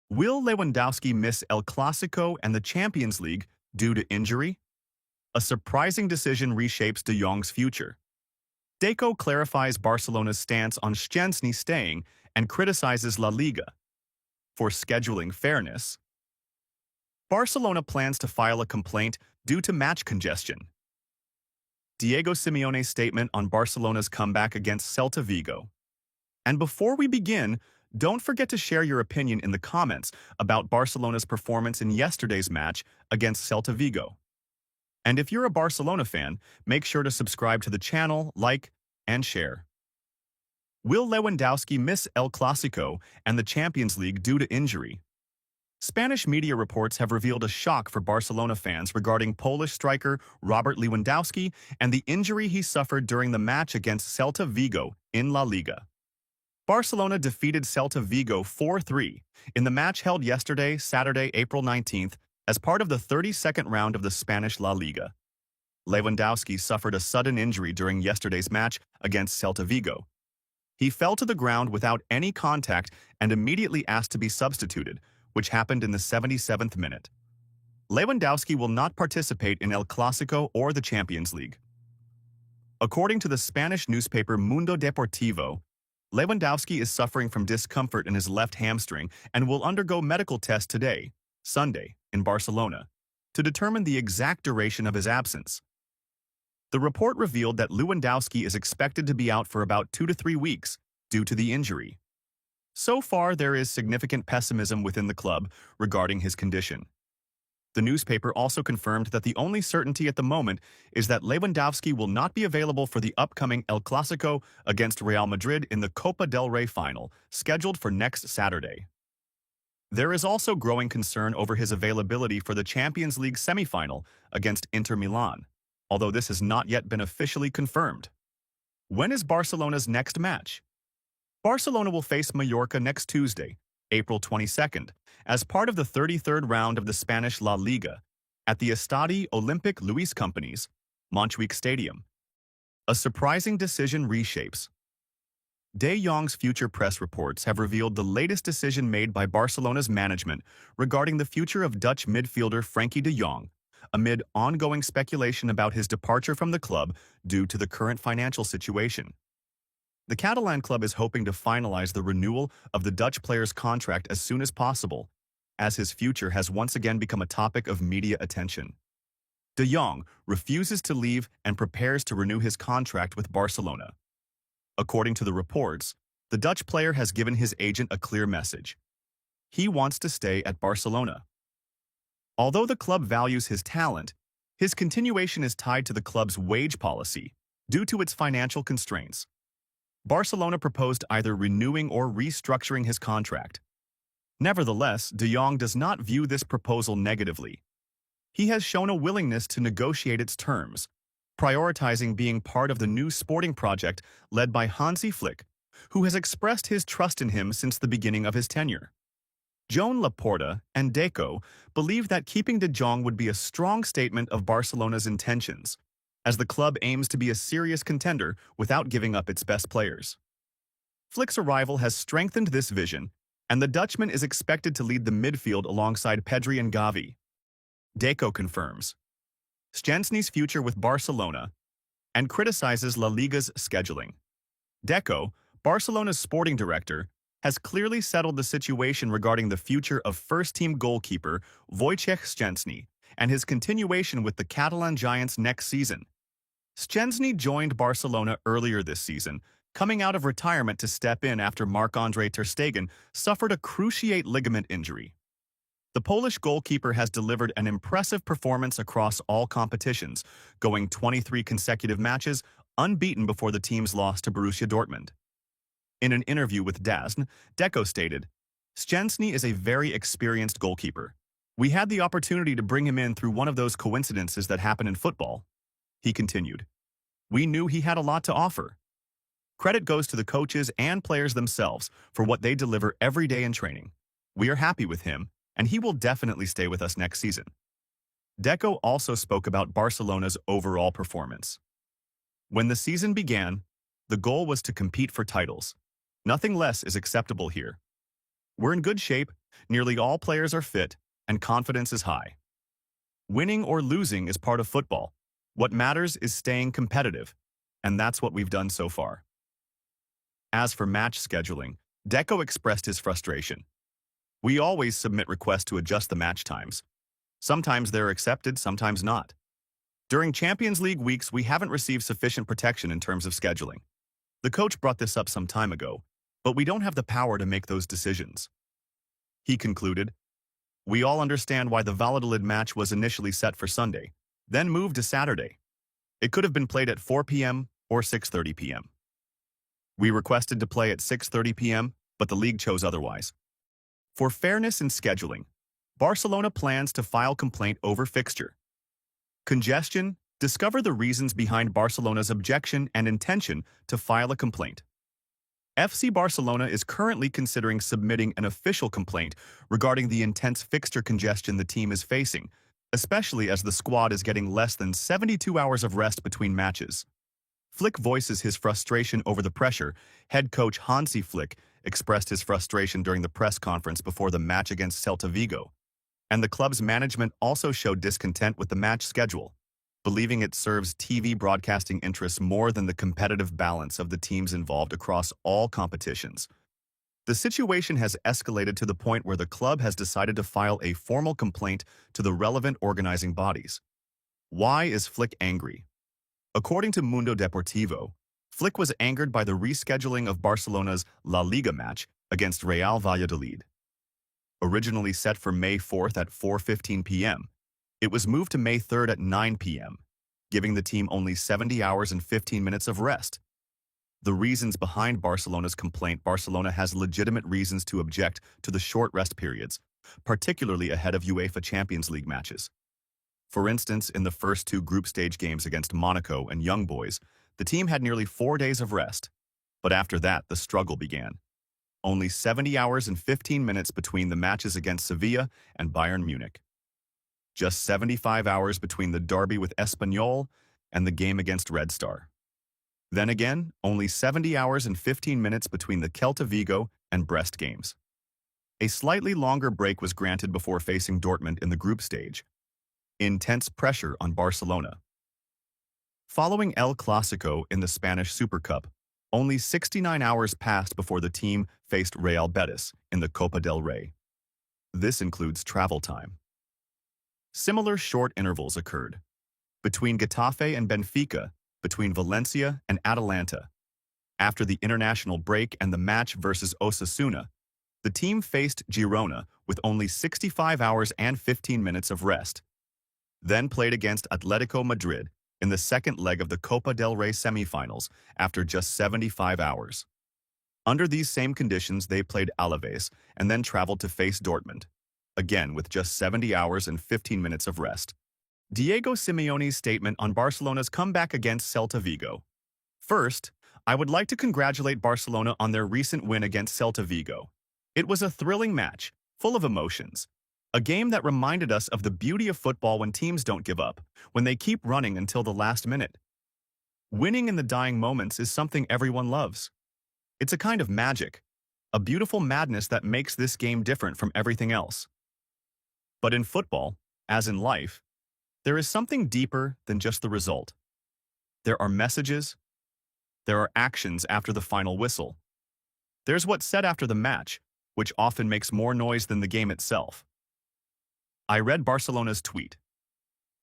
Will Lewandowski miss El Clasico and the Champions League due to injury? A surprising decision reshapes De Jong's future. Deco clarifies Barcelona's stance on Szczęsny staying and criticizes La Liga for scheduling fairness. Barcelona plans to file a complaint due to match congestion. Diego Simeone's statement on Barcelona's comeback against Celta Vigo. And before we begin, don't forget to share your opinion in the comments about Barcelona's performance in yesterday's match against Celta Vigo. And if you're a Barcelona fan, make sure to subscribe to the channel, like, and share. Will Lewandowski miss El Clasico and the Champions League due to injury? Spanish media reports have revealed a shock for Barcelona fans regarding Polish striker Robert Lewandowski and the injury he suffered during the match against Celta Vigo in La Liga. Barcelona defeated Celta Vigo 4-3 in the match held yesterday, Saturday, April 19th, as part of the 32nd round of the Spanish La Liga. Lewandowski suffered a sudden injury during yesterday's match against Celta Vigo. He fell to the ground without any contact and immediately asked to be substituted, which happened in the 77th minute. Lewandowski will not participate in El Clasico or the Champions League. According to the Spanish newspaper Mundo Deportivo, Lewandowski is suffering from discomfort in his left hamstring and will undergo medical tests today, Sunday, in Barcelona, to determine the exact duration of his absence. The report revealed that Lewandowski is expected to be out for about 2 to 3 weeks due to the injury. So far, there is significant pessimism within the club regarding his condition. The newspaper also confirmed that the only certainty at the moment is that Lewandowski will not be available for the upcoming El Clasico against Real Madrid in the Copa del Rey final, scheduled for next Saturday. There is also growing concern over his availability for the Champions League semi-final against Inter Milan, although this has not yet been officially confirmed. When is Barcelona's next match? Barcelona will face Mallorca next Tuesday, April 22nd, as part of the 33rd round of the Spanish La Liga at the Estadi Olympic Luis Companys, Montjuic Stadium. A surprising decision reshapes. De Jong's future press reports have revealed the latest decision made by Barcelona's management regarding the future of Dutch midfielder Frenkie de Jong, amid ongoing speculation about his departure from the club due to the current financial situation. The Catalan club is hoping to finalize the renewal of the Dutch player's contract as soon as possible, as his future has once again become a topic of media attention. De Jong refuses to leave and prepares to renew his contract with Barcelona. According to the reports, the Dutch player has given his agent a clear message. He wants to stay at Barcelona. Although the club values his talent, his continuation is tied to the club's wage policy due to its financial constraints. Barcelona proposed either renewing or restructuring his contract. Nevertheless, de Jong does not view this proposal negatively. He has shown a willingness to negotiate its terms, prioritizing being part of the new sporting project led by Hansi Flick, who has expressed his trust in him since the beginning of his tenure. Joan Laporta and Deco believe that keeping de Jong would be a strong statement of Barcelona's intentions, as the club aims to be a serious contender without giving up its best players. Flick's arrival has strengthened this vision, and the Dutchman is expected to lead the midfield alongside Pedri and Gavi. Deco confirms Szczęsny's future with Barcelona and criticizes La Liga's scheduling. Deco, Barcelona's sporting director, has clearly settled the situation regarding the future of first-team goalkeeper Wojciech Szczęsny and his continuation with the Catalan Giants next season. Szczęsny joined Barcelona earlier this season, coming out of retirement to step in after Marc-Andre ter Stegen suffered a cruciate ligament injury. The Polish goalkeeper has delivered an impressive performance across all competitions, going 23 consecutive matches unbeaten before the team's loss to Borussia Dortmund. In an interview with DAZN, Deco stated, "Szczęsny is a very experienced goalkeeper. We had the opportunity to bring him in through one of those coincidences that happen in football." He continued, "We knew he had a lot to offer. Credit goes to the coaches and players themselves for what they deliver every day in training. We are happy with him, and he will definitely stay with us next season." Deco also spoke about Barcelona's overall performance. When the season began, the goal was to compete for titles. Nothing less is acceptable here. We're in good shape, Nearly all players are fit, and confidence is high. Winning or losing is part of football. What matters is staying competitive, and that's what we've done so far. As for match scheduling, Deco expressed his frustration. We always submit requests to adjust the match times. Sometimes they're accepted, sometimes not. During Champions League weeks, we haven't received sufficient protection in terms of scheduling. The coach brought this up some time ago, but we don't have the power to make those decisions. He concluded, "We all understand why the Valladolid match was initially set for Sunday, then moved to Saturday. It could have been played at 4 p.m. or 6:30 p.m. We requested to play at 6:30 p.m., but the league chose otherwise. For fairness in scheduling, Barcelona plans to file complaint over fixture. Congestion, discover the reasons behind Barcelona's objection and intention to file a complaint. FC Barcelona is currently considering submitting an official complaint regarding the intense fixture congestion the team is facing, especially as the squad is getting less than 72 hours of rest between matches." Flick voices his frustration over the pressure. Head coach Hansi Flick expressed his frustration during the press conference before the match against Celta Vigo. And the club's management also showed discontent with the match schedule, believing it serves TV broadcasting interests more than the competitive balance of the teams involved across all competitions. The situation has escalated to the point where the club has decided to file a formal complaint to the relevant organizing bodies. Why is Flick angry? According to Mundo Deportivo, Flick was angered by the rescheduling of Barcelona's La Liga match against Real Valladolid. Originally set for May 4th at 4:15 p.m., it was moved to May 3rd at 9 p.m., giving the team only 70 hours and 15 minutes of rest. The reasons behind Barcelona's complaint: Barcelona has legitimate reasons to object to the short rest periods, particularly ahead of UEFA Champions League matches. For instance, in the first two group stage games against Monaco and Young Boys, the team had nearly 4 days of rest. But after that, the struggle began. Only 70 hours and 15 minutes between the matches against Sevilla and Bayern Munich. Just 75 hours between the derby with Espanyol and the game against Red Star. Then again, only 70 hours and 15 minutes between the Celta Vigo and Brest games. A slightly longer break was granted before facing Dortmund in the group stage. Intense pressure on Barcelona. Following El Clásico in the Spanish Super Cup, only 69 hours passed before the team faced Real Betis in the Copa del Rey. This includes travel time. Similar short intervals occurred between Getafe and Benfica, between Valencia and Atalanta. After the international break and the match versus Osasuna, the team faced Girona with only 65 hours and 15 minutes of rest. Then played against Atletico Madrid in the second leg of the Copa del Rey semifinals after just 75 hours. Under these same conditions, they played Alaves and then traveled to face Dortmund, again with just 70 hours and 15 minutes of rest. Diego Simeone's statement on Barcelona's comeback against Celta Vigo. First, I would like to congratulate Barcelona on their recent win against Celta Vigo. It was a thrilling match, full of emotions. A game that reminded us of the beauty of football when teams don't give up, when they keep running until the last minute. Winning in the dying moments is something everyone loves. It's a kind of magic, a beautiful madness that makes this game different from everything else. But in football, as in life, there is something deeper than just the result. There are messages. There are actions after the final whistle. There's what's said after the match, which often makes more noise than the game itself. I read Barcelona's tweet.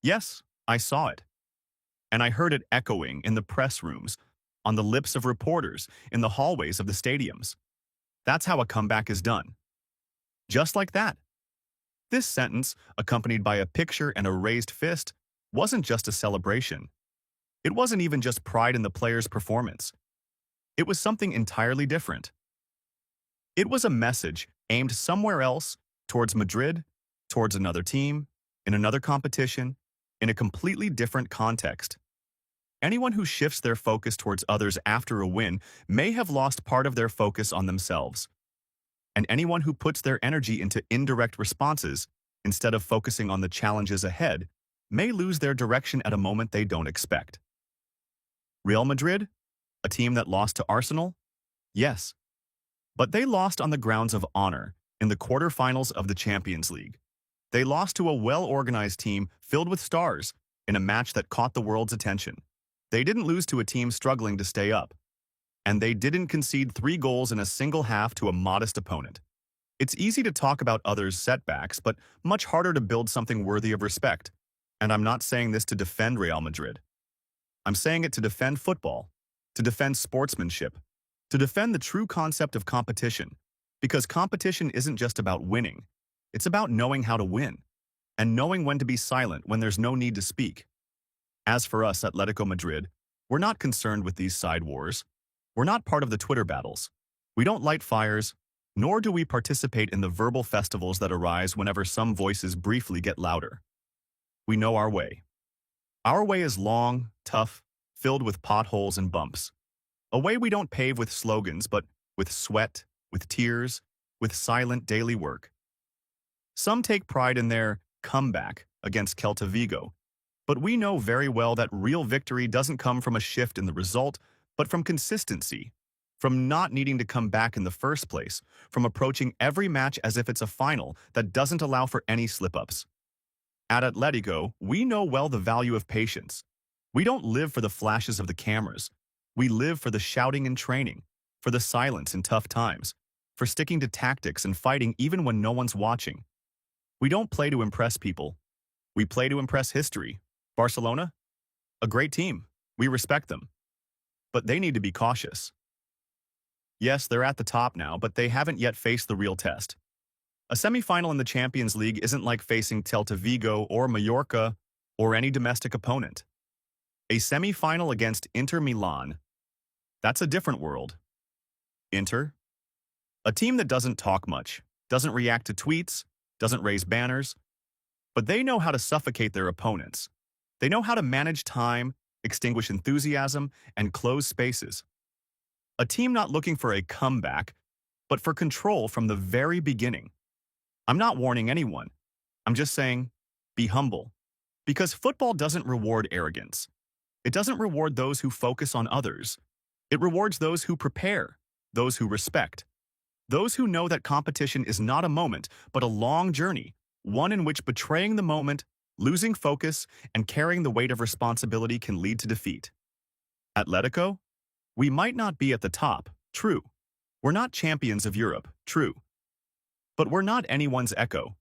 Yes, I saw it. And I heard it echoing in the press rooms, on the lips of reporters, in the hallways of the stadiums. That's how a comeback is done. Just like that. This sentence, accompanied by a picture and a raised fist, wasn't just a celebration. It wasn't even just pride in the player's performance. It was something entirely different. It was a message aimed somewhere else, towards Madrid, towards another team, in another competition, in a completely different context. Anyone who shifts their focus towards others after a win may have lost part of their focus on themselves. And anyone who puts their energy into indirect responses, instead of focusing on the challenges ahead, may lose their direction at a moment they don't expect. Real Madrid? A team that lost to Arsenal? Yes. But they lost on the grounds of honor, in the quarterfinals of the Champions League. They lost to a well-organized team filled with stars in a match that caught the world's attention. They didn't lose to a team struggling to stay up, and they didn't concede 3 goals in a single half to a modest opponent. It's easy to talk about others' setbacks, but much harder to build something worthy of respect. And I'm not saying this to defend Real Madrid. I'm saying it to defend football, to defend sportsmanship, to defend the true concept of competition. Because competition isn't just about winning. It's about knowing how to win, and knowing when to be silent when there's no need to speak. As for us, Atletico Madrid, we're not concerned with these side wars. We're not part of the Twitter battles. We don't light fires, nor do we participate in the verbal festivals that arise whenever some voices briefly get louder. We know our way. Our way is long, tough, filled with potholes and bumps. A way we don't pave with slogans, but with sweat, with tears, with silent daily work. Some take pride in their comeback against Celta Vigo, but we know very well that real victory doesn't come from a shift in the result, but from consistency, from not needing to come back in the first place, from approaching every match as if it's a final that doesn't allow for any slip-ups. At Atletico, we know well the value of patience. We don't live for the flashes of the cameras. We live for the shouting in training, for the silence in tough times, for sticking to tactics and fighting even when no one's watching. We don't play to impress people. We play to impress history. Barcelona? A great team. We respect them. But they need to be cautious. Yes, they're at the top now, but they haven't yet faced the real test. A semi-final in the Champions League isn't like facing Celta Vigo or Mallorca or any domestic opponent. A semi-final against Inter Milan, that's a different world. Inter? A team that doesn't talk much, doesn't react to tweets, doesn't raise banners, but they know how to suffocate their opponents. They know how to manage time, extinguish enthusiasm, and close spaces. A team not looking for a comeback, but for control from the very beginning. I'm not warning anyone. I'm just saying, be humble. Because football doesn't reward arrogance. It doesn't reward those who focus on others. It rewards those who prepare, those who respect, those who know that competition is not a moment, but a long journey, one in which betraying the moment, losing focus, and carrying the weight of responsibility can lead to defeat. Atletico? We might not be at the top, true. We're not champions of Europe, true. But we're not anyone's echo.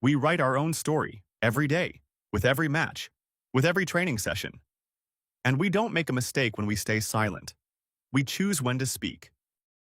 We write our own story, every day, with every match, with every training session. And we don't make a mistake when we stay silent. We choose when to speak.